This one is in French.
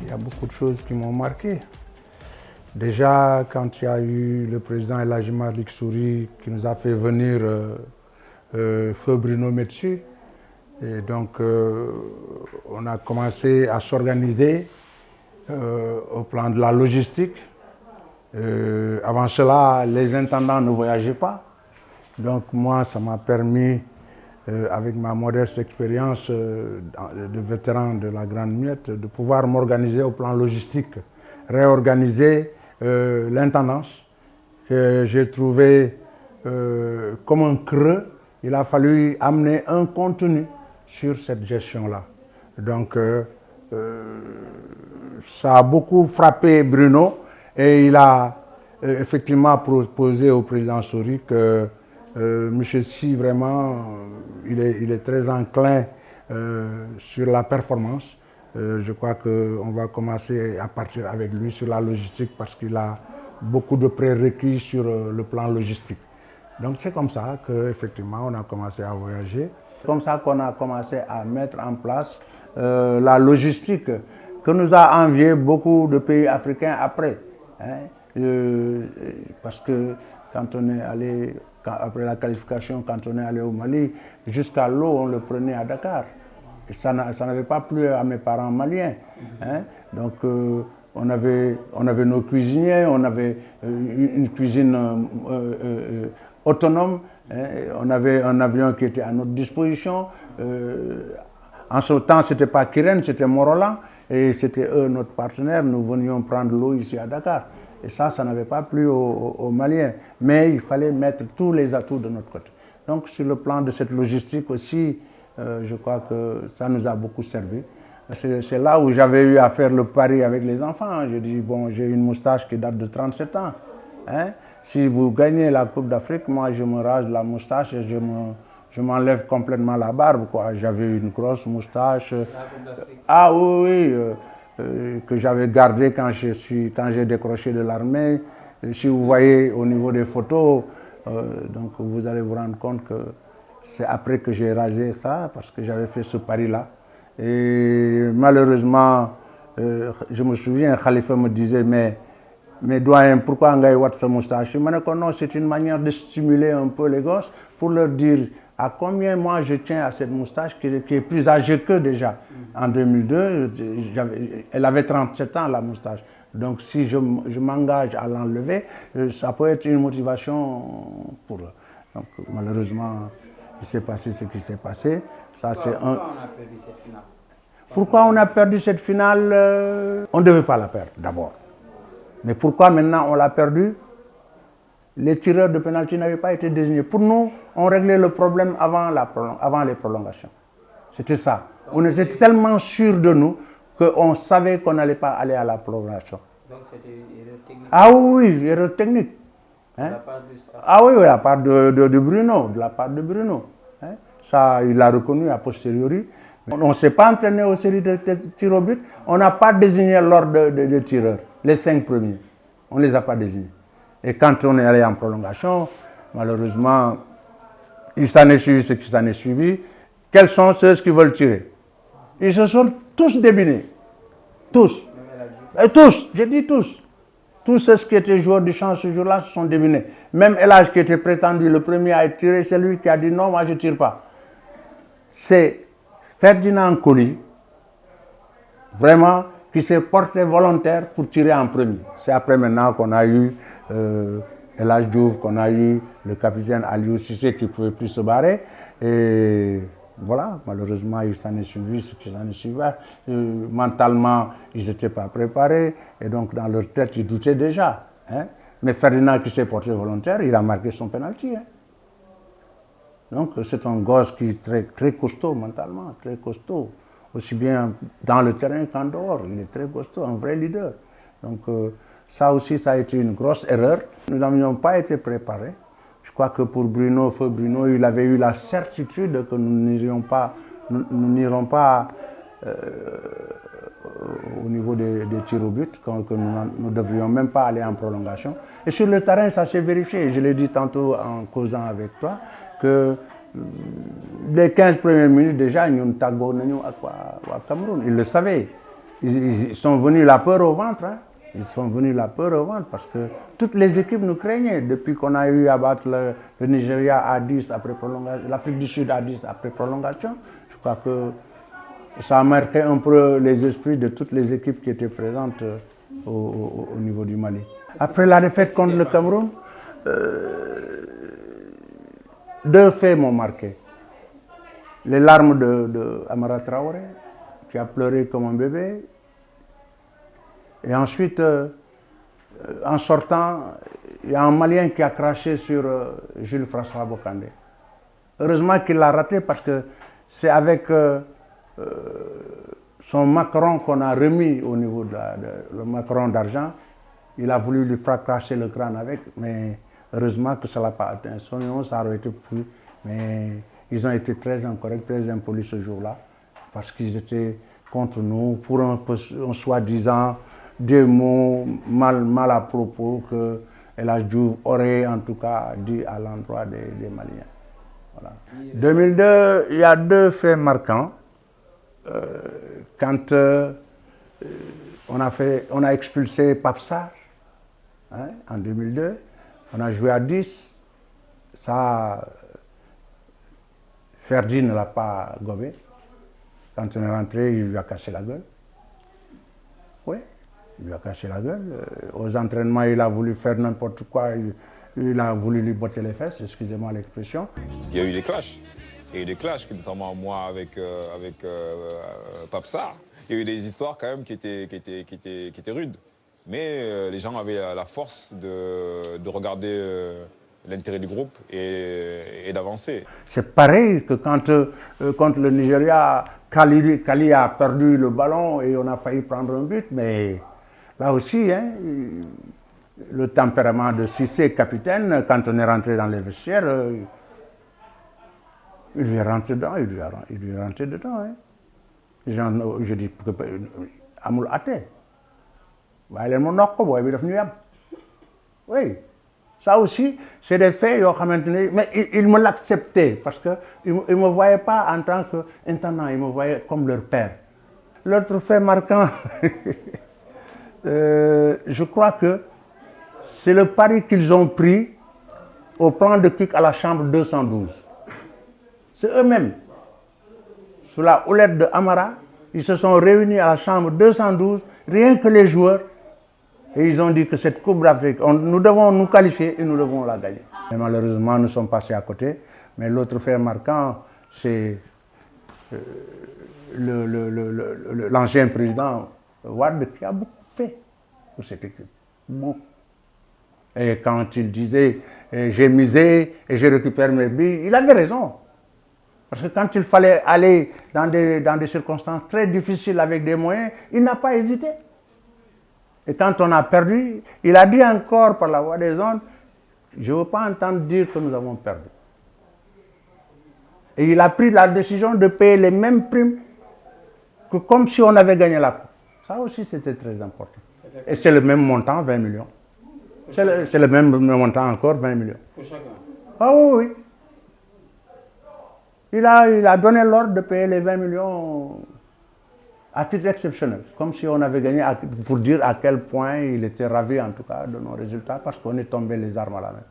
Il y a beaucoup de choses qui m'ont marqué. Déjà, quand il y a eu le président El Hadji Malick Souri qui nous a fait venir feu Bruno Metsu, et donc on a commencé à s'organiser au plan de la logistique. Avant cela, les intendants ne voyageaient pas. Donc moi, ça m'a permis, avec ma modeste expérience de vétéran de la Grande Muette, de pouvoir m'organiser au plan logistique, réorganiser l'intendance que j'ai trouvé comme un creux. Il a fallu amener un contenu sur cette gestion-là. Donc ça a beaucoup frappé Bruno et il a effectivement proposé au président Souri que M. Sy, vraiment, il est très enclin sur la performance. Je crois qu'on va commencer à partir avec lui sur la logistique parce qu'il a beaucoup de prérequis sur le plan logistique. Donc c'est comme ça qu'effectivement on a commencé à voyager. C'est comme ça qu'on a commencé à mettre en place la logistique que nous a envié beaucoup de pays africains après. Hein. Parce que quand on est allé, après la qualification, quand on est allé au Mali, jusqu'à l'eau on le prenait à Dakar. Et ça n'avait pas plu à mes parents maliens. Hein. Donc on avait nos cuisiniers, on avait une cuisine autonome, hein, on avait un avion qui était à notre disposition. En ce temps, ce n'était pas Kiren, c'était Morolan, et c'était eux notre partenaire. Nous venions prendre l'eau ici à Dakar. Et ça n'avait pas plu aux Maliens. Mais il fallait mettre tous les atouts de notre côté. Donc sur le plan de cette logistique aussi, je crois que ça nous a beaucoup servi. C'est là où j'avais eu à faire le pari avec les enfants. Je dis, bon, j'ai une moustache qui date de 37 ans. Hein? Si vous gagnez la Coupe d'Afrique, moi je me rase la moustache et je m'enlève complètement la barbe. J'avais une grosse moustache. Ah oui, que j'avais gardée quand j'ai décroché de l'armée. Si vous voyez au niveau des photos, donc vous allez vous rendre compte que c'est après que j'ai rasé ça, parce que j'avais fait ce pari-là. Et malheureusement, je me souviens, Khalifa me disait, mais doyen, pourquoi on a cette moustache? Je me dis que non, c'est une manière de stimuler un peu les gosses pour leur dire à combien moi je tiens à cette moustache qui est plus âgée qu'eux déjà. En 2002, elle avait 37 ans la moustache. Donc si je m'engage à l'enlever, ça peut être une motivation pour eux. Donc malheureusement, il s'est passé ce qui s'est passé. Pourquoi on a perdu cette finale? Pourquoi on a perdu cette finale? On ne devait pas la perdre d'abord. Mais pourquoi maintenant on l'a perdue? Les tireurs de pénalty n'avaient pas été désignés. Pour nous, on réglait le problème avant les prolongations. C'était ça. On était tellement sûrs de nous qu'on savait qu'on n'allait pas aller à la prolongation. Donc c'était une erreur technique? Ah oui, erreur technique. Hein? De la part du staff? Ah oui, de la part de Bruno. De la part de Bruno. Hein? Ça, il l'a reconnu a posteriori. On ne s'est pas entraîné aux séries de tirs au but. On n'a pas désigné l'ordre des tireurs, les 5 premiers. On ne les a pas désignés. Et quand on est allé en prolongation, malheureusement, il s'en est suivi ce qui s'en est suivi. Quels sont ceux qui veulent tirer? Ils se sont tous débinés. Tous. Et tous, j'ai dit tous. Tous ceux qui étaient joueurs du champ ce jour-là se sont débinés. Même El Hadji qui était prétendu le premier à être tiré, c'est lui qui a dit non, moi je ne tire pas. C'est Ferdinand Coly, vraiment, qui s'est porté volontaire pour tirer en premier. C'est après maintenant qu'on a eu El Hadji Diouf, qu'on a eu le capitaine Aliou Cissé qui ne pouvait plus se barrer. Et voilà, malheureusement, il s'en est suivi ce qui s'en est suivi. Mentalement, ils n'étaient pas préparés. Et donc, dans leur tête, ils doutaient déjà. Hein. Mais Ferdinand qui s'est porté volontaire, il a marqué son pénalty. Hein. Donc, c'est un gosse qui est très, très costaud mentalement, très costaud. Aussi bien dans le terrain qu'en dehors. Il est très costaud, un vrai leader. Donc, ça aussi, ça a été une grosse erreur. Nous n'avions pas été préparés. Je crois que pour Bruno, feu Bruno, il avait eu la certitude que nous n'irons pas au niveau des tirs au but, que nous ne devrions même pas aller en prolongation. Et sur le terrain, ça s'est vérifié. Je l'ai dit tantôt en causant avec toi, que les 15 premières minutes déjà, nous avons au Cameroun. Ils le savaient. Ils sont venus la peur au ventre. Hein. Ils sont venus la peur au ventre parce que toutes les équipes nous craignaient depuis qu'on a eu à battre le Nigeria à 10 après prolongation, l'Afrique du Sud à 10 après prolongation. Je crois que ça a marqué un peu les esprits de toutes les équipes qui étaient présentes au niveau du Mali. Après la défaite contre le Cameroun, deux faits m'ont marqué. Les larmes de Amara Traoré, qui a pleuré comme un bébé. Et ensuite, en sortant, il y a un Malien qui a craché sur Jules François Bocandé. Heureusement qu'il l'a raté parce que c'est avec son macaron qu'on a remis au niveau le macaron d'argent. Il a voulu lui faire cracher le crâne avec, mais heureusement que ça ne l'a pas atteint. Son nom, ça aurait été pris, mais ils ont été très incorrects, très impolis ce jour-là, parce qu'ils étaient contre nous pour un soi-disant des mots mal à propos que El Hadj Diouf aurait en tout cas dit à l'endroit des Maliens. Voilà. 2002, il y a deux faits marquants. Quand on a expulsé Pape Sarr, hein, en 2002, on a joué à 10. Ça, Ferdi ne l'a pas gobé. Quand on est rentré, il lui a cassé la gueule. Oui, il lui a cassé la gueule. Aux entraînements, il a voulu faire n'importe quoi. Il a voulu lui botter les fesses, excusez-moi l'expression. Il y a eu des clashs. Il y a eu des clashs, notamment moi avec Pape Sarr. Il y a eu des histoires quand même qui étaient rudes. Mais les gens avaient la force de regarder l'intérêt du groupe et d'avancer. C'est pareil que quand contre le Nigeria, Kali a perdu le ballon et on a failli prendre un but, mais là aussi, hein, le tempérament de Cissé, capitaine, quand on est rentré dans les vestiaires, il lui est rentré dedans, il lui est rentré dedans. Hein. Les gens, je dis, amul até. Oui. Ça aussi, c'est des faits, mais ils me l'acceptaient parce qu'ils ne me voyaient pas en tant qu'intendant, ils me voyaient comme leur père. L'autre fait marquant, je crois que c'est le pari qu'ils ont pris au plan de kick à la chambre 212. C'est eux-mêmes, sous la houlette de Amara, ils se sont réunis à la chambre 212, rien que les joueurs. Et ils ont dit que cette Coupe d'Afrique, nous devons nous qualifier et nous devons la gagner. Et malheureusement, nous sommes passés à côté. Mais l'autre fait marquant, c'est l'ancien président Wade qui a beaucoup fait pour cette équipe. Beaucoup. Et quand il disait « j'ai misé et je récupère mes billes », il avait raison. Parce que quand il fallait aller dans des circonstances très difficiles avec des moyens, il n'a pas hésité. Et quand on a perdu, il a dit encore par la voix des ondes, je ne veux pas entendre dire que nous avons perdu. Et il a pris la décision de payer les mêmes primes que comme si on avait gagné la coupe. Ça aussi, c'était très important. Et c'est le même montant, 20 millions. C'est le même montant encore, 20 millions. Pour chacun. Ah oui, oui. Il a donné l'ordre de payer les 20 millions à titre exceptionnel, comme si on avait gagné, pour dire à quel point il était ravi en tout cas de nos résultats, parce qu'on est tombé les armes à la main.